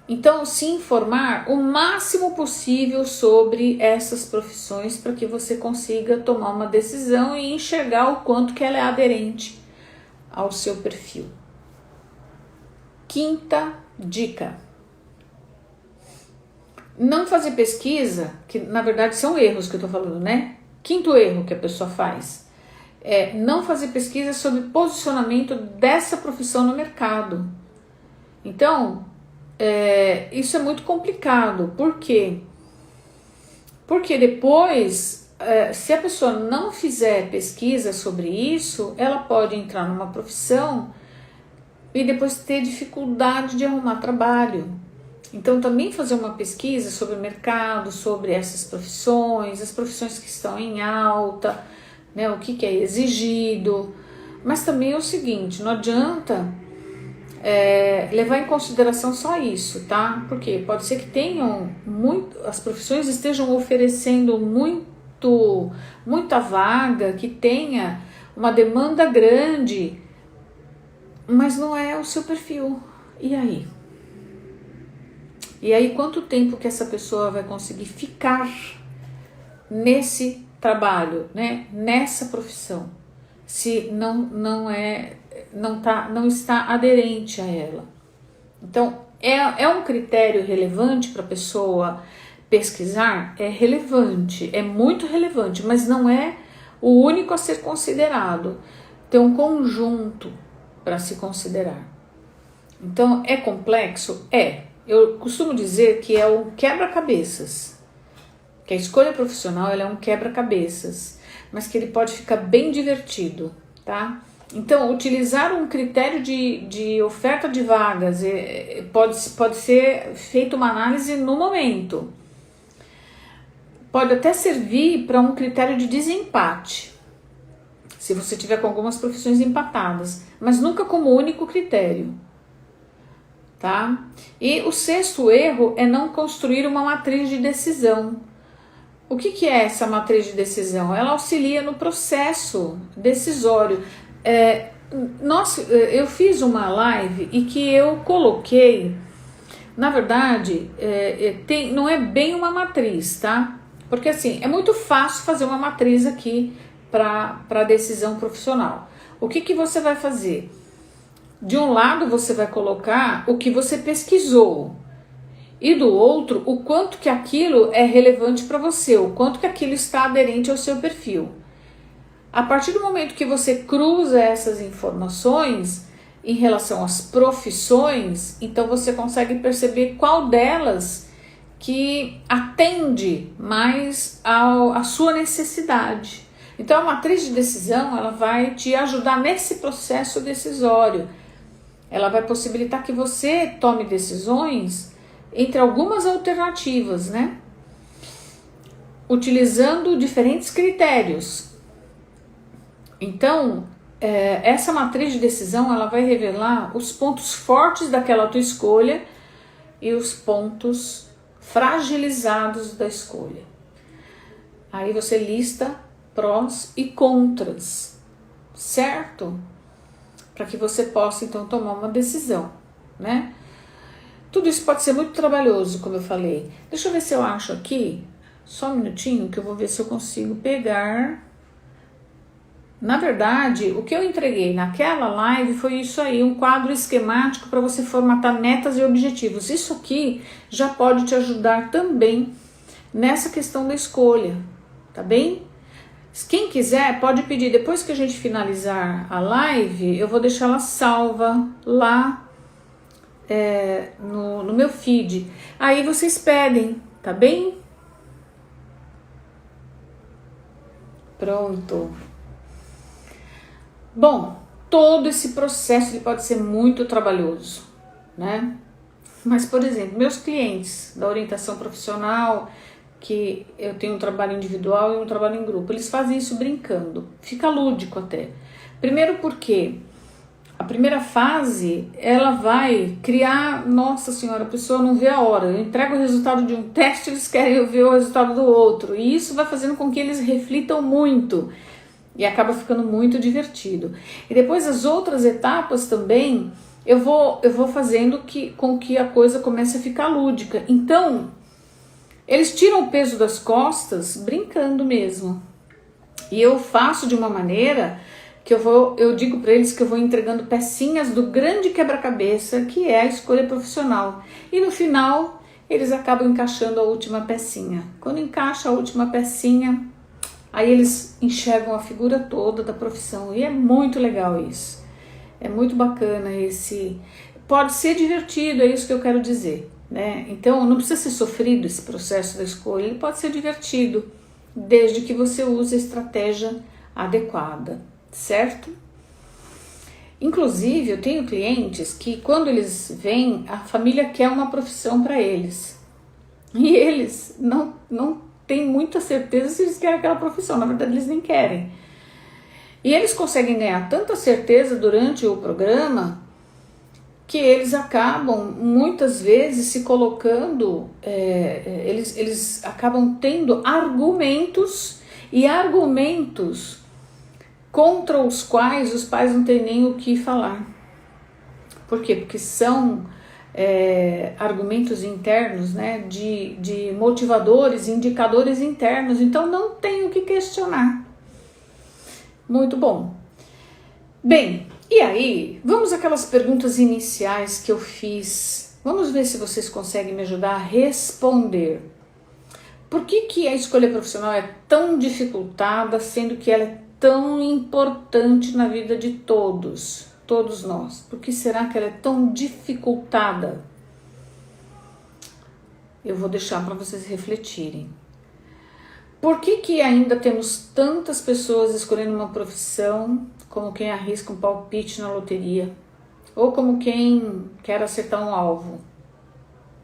Então, se informar o máximo possível sobre essas profissões para que você consiga tomar uma decisão e enxergar o quanto que ela é aderente ao seu perfil. Quinta dica. Não fazer pesquisa, que na verdade são erros que eu tô falando, né? Quinto erro que a pessoa faz é não fazer pesquisa sobre posicionamento dessa profissão no mercado. Então, isso é muito complicado. Por quê? Porque depois, se a pessoa não fizer pesquisa sobre isso, ela pode entrar numa profissão e depois ter dificuldade de arrumar trabalho. Então, também fazer uma pesquisa sobre o mercado, sobre essas profissões, as profissões que estão em alta, né, o que é exigido. Mas também é o seguinte, não adianta levar em consideração só isso, tá? Porque pode ser que as profissões estejam oferecendo muita vaga, que tenha uma demanda grande, mas não é o seu perfil. E aí? E aí, quanto tempo que essa pessoa vai conseguir ficar nesse trabalho, né? Nessa profissão, se não está aderente a ela? Então, é um critério relevante para a pessoa pesquisar? É relevante, é muito relevante, mas não é o único a ser considerado. Tem um conjunto para se considerar. Então, é complexo? Eu costumo dizer que é um quebra-cabeças, que a escolha profissional ela é um quebra-cabeças, mas que ele pode ficar bem divertido, tá? Então, utilizar um critério de oferta de vagas pode ser feita uma análise no momento. Pode até servir para um critério de desempate. se você tiver com algumas profissões empatadas, mas nunca como único critério, tá? E o sexto erro é não construir uma matriz de decisão. O que é essa matriz de decisão? Ela auxilia no processo decisório. Eu fiz uma live e que eu coloquei, na verdade, não é bem uma matriz, tá? Porque assim, é muito fácil fazer uma matriz aqui para decisão profissional. O que você vai fazer? De um lado você vai colocar o que você pesquisou e do outro o quanto que aquilo é relevante para você, o quanto que aquilo está aderente ao seu perfil. A partir do momento que você cruza essas informações em relação às profissões, então você consegue perceber qual delas que atende mais à sua necessidade. Então a matriz de decisão, ela vai te ajudar nesse processo decisório. Ela vai possibilitar que você tome decisões entre algumas alternativas, né? Utilizando diferentes critérios. Então, essa matriz de decisão, ela vai revelar os pontos fortes daquela tua escolha e os pontos fragilizados da escolha. Aí você lista prós e contras, certo? Para que você possa então tomar uma decisão, né? Tudo isso pode ser muito trabalhoso, como eu falei. Deixa eu ver se eu acho aqui, só um minutinho, que eu vou ver se eu consigo pegar. Na verdade, o que eu entreguei naquela live foi isso aí, um quadro esquemático para você formatar metas e objetivos. Isso aqui já pode te ajudar também nessa questão da escolha, tá bem? Quem quiser pode pedir, depois que a gente finalizar a live, eu vou deixar ela salva lá no meu feed. Aí vocês pedem, tá bem? Pronto. Bom, todo esse processo ele pode ser muito trabalhoso, né? Mas, por exemplo, meus clientes da orientação profissional, que eu tenho um trabalho individual e um trabalho em grupo, eles fazem isso brincando, fica lúdico até. Primeiro porque a primeira fase, ela vai criar, nossa senhora, a pessoa não vê a hora, eu entrego o resultado de um teste, eles querem ver o resultado do outro, e isso vai fazendo com que eles reflitam muito, e acaba ficando muito divertido. E depois as outras etapas também, eu vou fazendo com que a coisa comece a ficar lúdica. Então, eles tiram o peso das costas brincando mesmo. E eu faço de uma maneira que eu digo para eles que eu vou entregando pecinhas do grande quebra-cabeça que é a escolha profissional. E no final, eles acabam encaixando a última pecinha. Quando encaixa a última pecinha, aí eles enxergam a figura toda da profissão. E é muito legal isso. É muito bacana esse... Pode ser divertido, é isso que eu quero dizer, né? Então não precisa ser sofrido esse processo da escolha, ele pode ser divertido, desde que você use a estratégia adequada, certo? Inclusive eu tenho clientes que quando eles vêm, a família quer uma profissão para eles. E eles não têm muita certeza se eles querem aquela profissão, na verdade eles nem querem. E eles conseguem ganhar tanta certeza durante o programa que eles acabam muitas vezes se colocando, eles acabam tendo argumentos contra os quais os pais não têm nem o que falar. Por quê? Porque são argumentos internos, né, de motivadores, indicadores internos, então não tem o que questionar. Muito bom. Bem, e aí, vamos àquelas perguntas iniciais que eu fiz. Vamos ver se vocês conseguem me ajudar a responder. Por que a escolha profissional é tão dificultada, sendo que ela é tão importante na vida de todos nós? Por que será que ela é tão dificultada? Eu vou deixar para vocês refletirem. Por que ainda temos tantas pessoas escolhendo uma profissão como quem arrisca um palpite na loteria? Ou como quem quer acertar um alvo?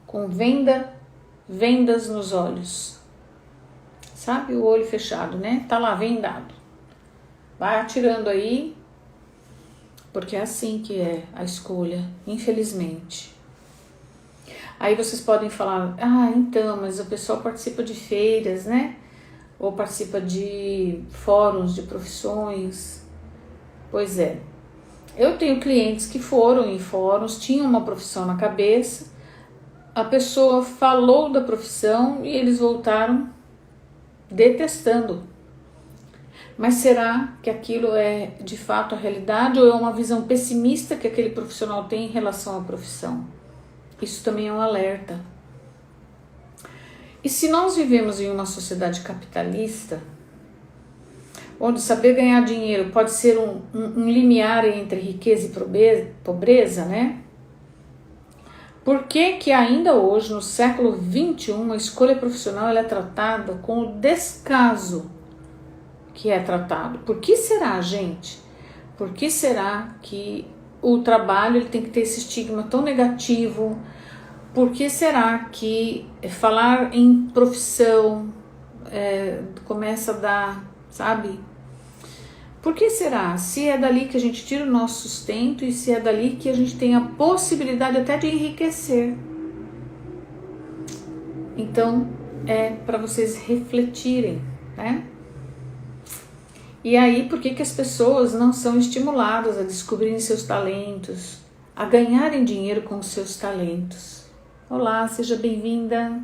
Com vendas nos olhos. Sabe, o olho fechado, né? Tá lá, vendado. Vai atirando aí, porque é assim que é a escolha, infelizmente. Aí vocês podem falar, então, mas o pessoal participa de feiras, né? Ou participa de fóruns de profissões. Pois é. Eu tenho clientes que foram em fóruns, tinham uma profissão na cabeça, a pessoa falou da profissão e eles voltaram detestando. Mas será que aquilo é de fato a realidade ou é uma visão pessimista que aquele profissional tem em relação à profissão? Isso também é um alerta. E se nós vivemos em uma sociedade capitalista, onde saber ganhar dinheiro pode ser um limiar entre riqueza e pobreza, né? Por que que ainda hoje, no século XXI, a escolha profissional ela é tratada com o descaso que é tratado? Por que será, gente? Por que será que o trabalho ele tem que ter esse estigma tão negativo? Por que será que falar em profissão começa a dar, sabe? Por que será? Se é dali que a gente tira o nosso sustento e se é dali que a gente tem a possibilidade até de enriquecer. Então, é para vocês refletirem, né? E aí, por que que as pessoas não são estimuladas a descobrirem seus talentos, a ganharem dinheiro com os seus talentos? Olá, seja bem-vinda.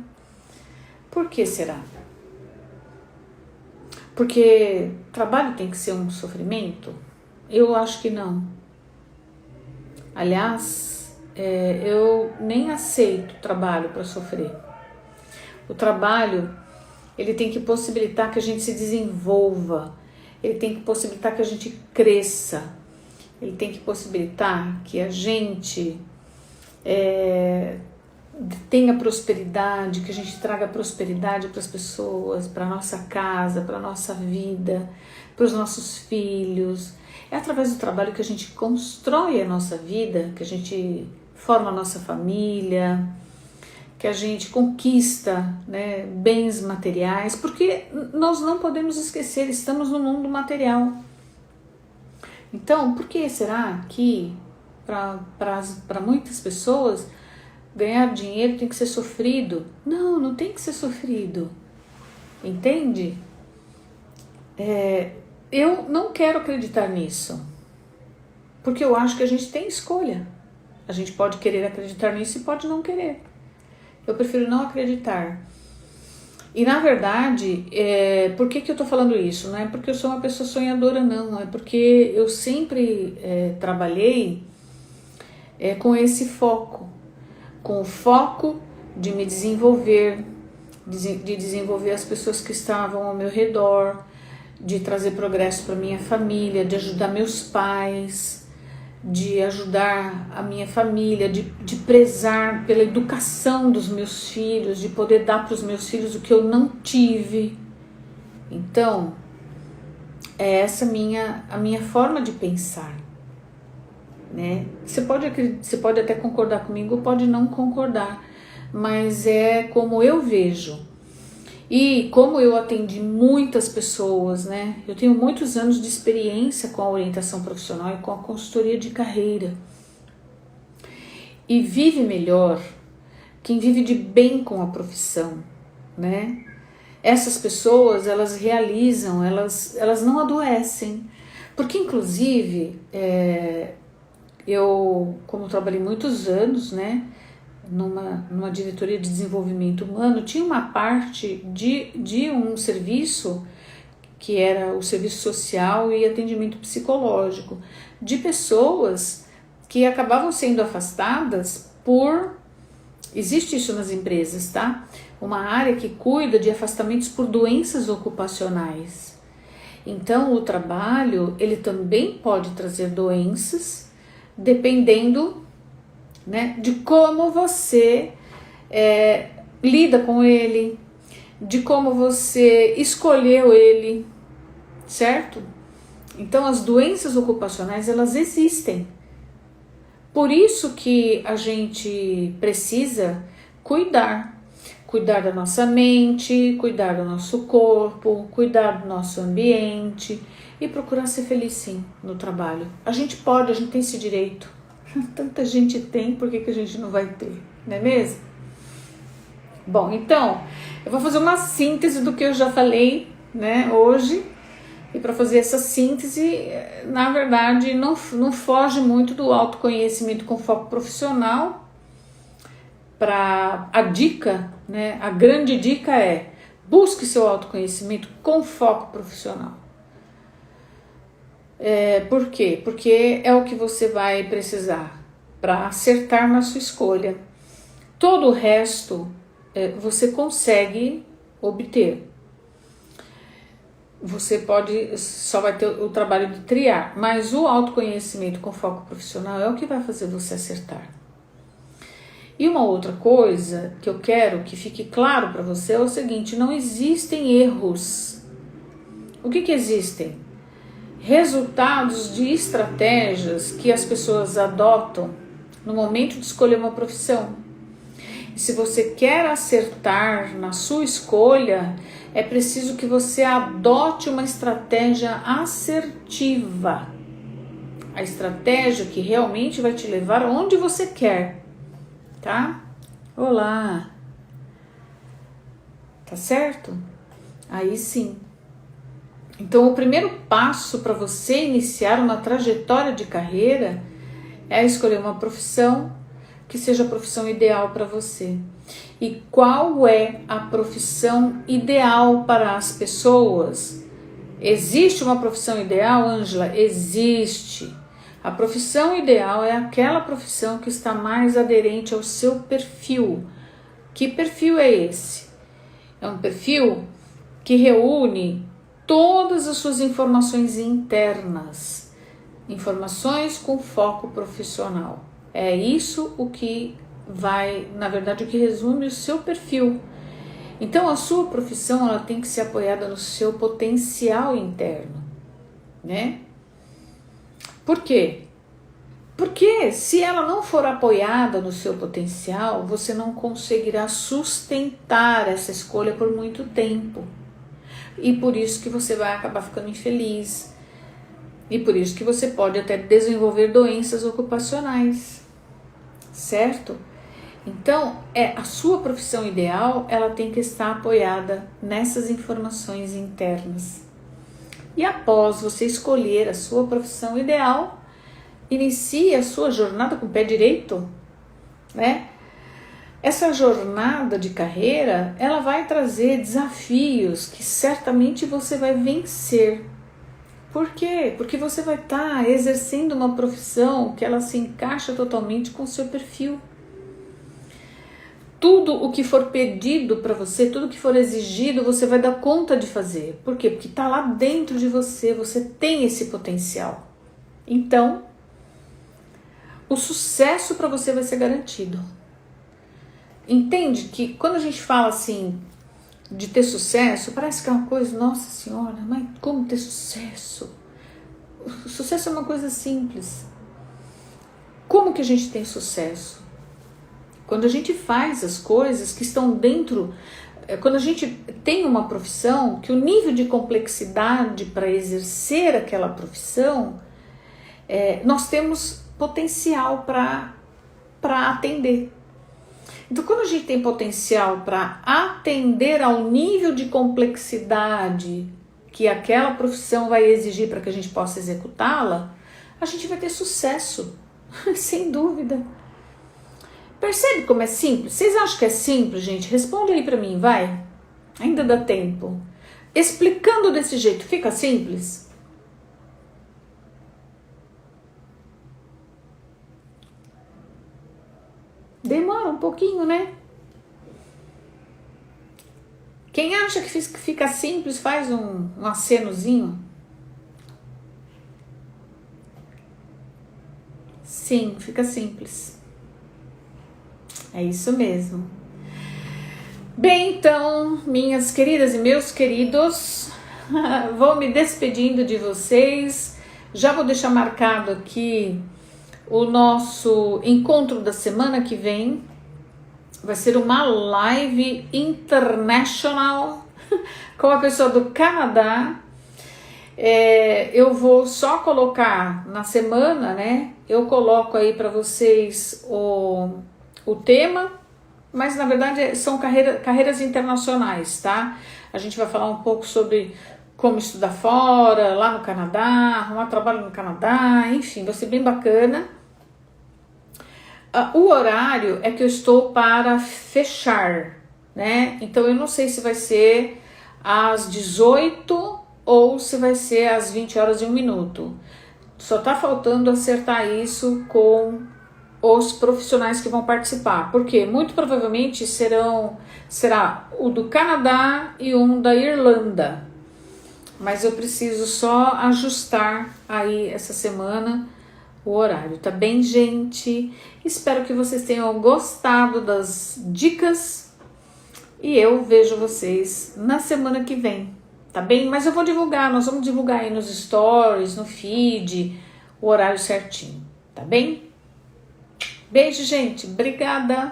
Por que será? Porque trabalho tem que ser um sofrimento? Eu acho que não. Aliás, eu nem aceito trabalho para sofrer. O trabalho, ele tem que possibilitar que a gente se desenvolva, ele tem que possibilitar que a gente cresça, ele tem que possibilitar que a gente tenha prosperidade, que a gente traga prosperidade para as pessoas, para a nossa casa, para a nossa vida, para os nossos filhos. É através do trabalho que a gente constrói a nossa vida, que a gente forma a nossa família, que a gente conquista, né, bens materiais, porque nós não podemos esquecer, estamos no mundo material. Então, por que será que para muitas pessoas ganhar dinheiro tem que ser sofrido? Não, não tem que ser sofrido. Entende? Eu não quero acreditar nisso. Porque eu acho que a gente tem escolha. A gente pode querer acreditar nisso e pode não querer. Eu prefiro não acreditar. E na verdade, por que eu tô falando isso? Não é porque eu sou uma pessoa sonhadora, não. É porque eu sempre trabalhei com esse foco. Com o foco de me desenvolver, de desenvolver as pessoas que estavam ao meu redor, de trazer progresso para minha família, de ajudar meus pais, de ajudar a minha família, de prezar pela educação dos meus filhos, de poder dar para os meus filhos o que eu não tive. Então, é essa a minha forma de pensar. Né? Você pode até concordar comigo ou pode não concordar, mas é como eu vejo e como eu atendi muitas pessoas, né? Eu tenho muitos anos de experiência com a orientação profissional e com a consultoria de carreira e vive melhor quem vive de bem com a profissão, né? Essas pessoas, elas realizam, elas não adoecem, porque inclusive eu, como trabalhei muitos anos, né, numa diretoria de desenvolvimento humano, tinha uma parte de um serviço que era o serviço social e atendimento psicológico de pessoas que acabavam sendo afastadas existe isso nas empresas, tá? Uma área que cuida de afastamentos por doenças ocupacionais. Então, o trabalho, ele também pode trazer doenças, dependendo, né, de como você lida com ele, de como você escolheu ele, certo? Então, as doenças ocupacionais, elas existem. Por isso que a gente precisa cuidar cuidar da nossa mente, cuidar do nosso corpo, cuidar do nosso ambiente e procurar ser feliz sim no trabalho. A gente pode, a gente tem esse direito. Tanta gente tem, por que a gente não vai ter? Não é mesmo? Bom, então, eu vou fazer uma síntese do que eu já falei, né, hoje. E para fazer essa síntese, na verdade, não foge muito do autoconhecimento com foco profissional. A dica, né, a grande dica é: busque seu autoconhecimento com foco profissional. Por quê? Porque é o que você vai precisar para acertar na sua escolha. Todo o resto você consegue obter. Você só vai ter o trabalho de triar, mas o autoconhecimento com foco profissional é o que vai fazer você acertar. E uma outra coisa que eu quero que fique claro para você é o seguinte: não existem erros. O que existem? Resultados de estratégias que as pessoas adotam no momento de escolher uma profissão. E se você quer acertar na sua escolha, é preciso que você adote uma estratégia assertiva. A estratégia que realmente vai te levar onde você quer, tá? Olá! Tá certo? Aí sim. Então, o primeiro passo para você iniciar uma trajetória de carreira é escolher uma profissão que seja a profissão ideal para você. E qual é a profissão ideal para as pessoas? Existe uma profissão ideal, Ângela? Existe. A profissão ideal é aquela profissão que está mais aderente ao seu perfil. Que perfil é esse? É um perfil que reúne todas as suas informações internas, informações com foco profissional. É isso o que vai, na verdade, o que resume o seu perfil. Então, a sua profissão ela tem que ser apoiada no seu potencial interno, né? Por quê? Porque se ela não for apoiada no seu potencial, você não conseguirá sustentar essa escolha por muito tempo. E por isso que você vai acabar ficando infeliz. E por isso que você pode até desenvolver doenças ocupacionais. Certo? Então, a sua profissão ideal, ela tem que estar apoiada nessas informações internas. E após você escolher a sua profissão ideal, inicie a sua jornada com o pé direito, né? Essa jornada de carreira, ela vai trazer desafios que certamente você vai vencer. Por quê? Porque você vai estar exercendo uma profissão que ela se encaixa totalmente com o seu perfil. Tudo o que for pedido para você, tudo que for exigido, você vai dar conta de fazer. Por quê? Porque está lá dentro de você, você tem esse potencial. Então, o sucesso para você vai ser garantido. Entende que quando a gente fala assim de ter sucesso, parece que é uma coisa, nossa senhora, mas como ter sucesso? O sucesso é uma coisa simples. Como que a gente tem sucesso? Quando a gente faz as coisas que estão dentro, quando a gente tem uma profissão, que o nível de complexidade para exercer aquela profissão, nós temos potencial para atender. Então, quando a gente tem potencial para atender ao nível de complexidade que aquela profissão vai exigir para que a gente possa executá-la, a gente vai ter sucesso, sem dúvida. Percebe como é simples? Vocês acham que é simples, gente? Responde aí para mim, vai. Ainda dá tempo. Explicando desse jeito, fica simples? Demora um pouquinho, né? Quem acha que fica simples, faz um acenozinho. Sim, fica simples. É isso mesmo. Bem, então, minhas queridas e meus queridos, vou me despedindo de vocês. Já vou deixar marcado aqui o nosso encontro da semana que vem, vai ser uma live international com a pessoa do Canadá. Eu vou só colocar na semana, né? Eu coloco aí para vocês o tema, mas na verdade são carreiras internacionais, tá? A gente vai falar um pouco sobre como estudar fora, lá no Canadá, arrumar trabalho no Canadá, enfim, vai ser bem bacana. O horário é que eu estou para fechar, né? Então eu não sei se vai ser às 18 ou se vai ser às 20 horas e 1 minuto. Só tá faltando acertar isso com os profissionais que vão participar, porque muito provavelmente será o do Canadá e um da Irlanda, mas eu preciso só ajustar aí essa semana o horário, tá bem, gente? Espero que vocês tenham gostado das dicas e eu vejo vocês na semana que vem, tá bem? Mas eu vou divulgar, nós vamos divulgar aí nos stories, no feed, o horário certinho, tá bem? Beijo, gente. Obrigada.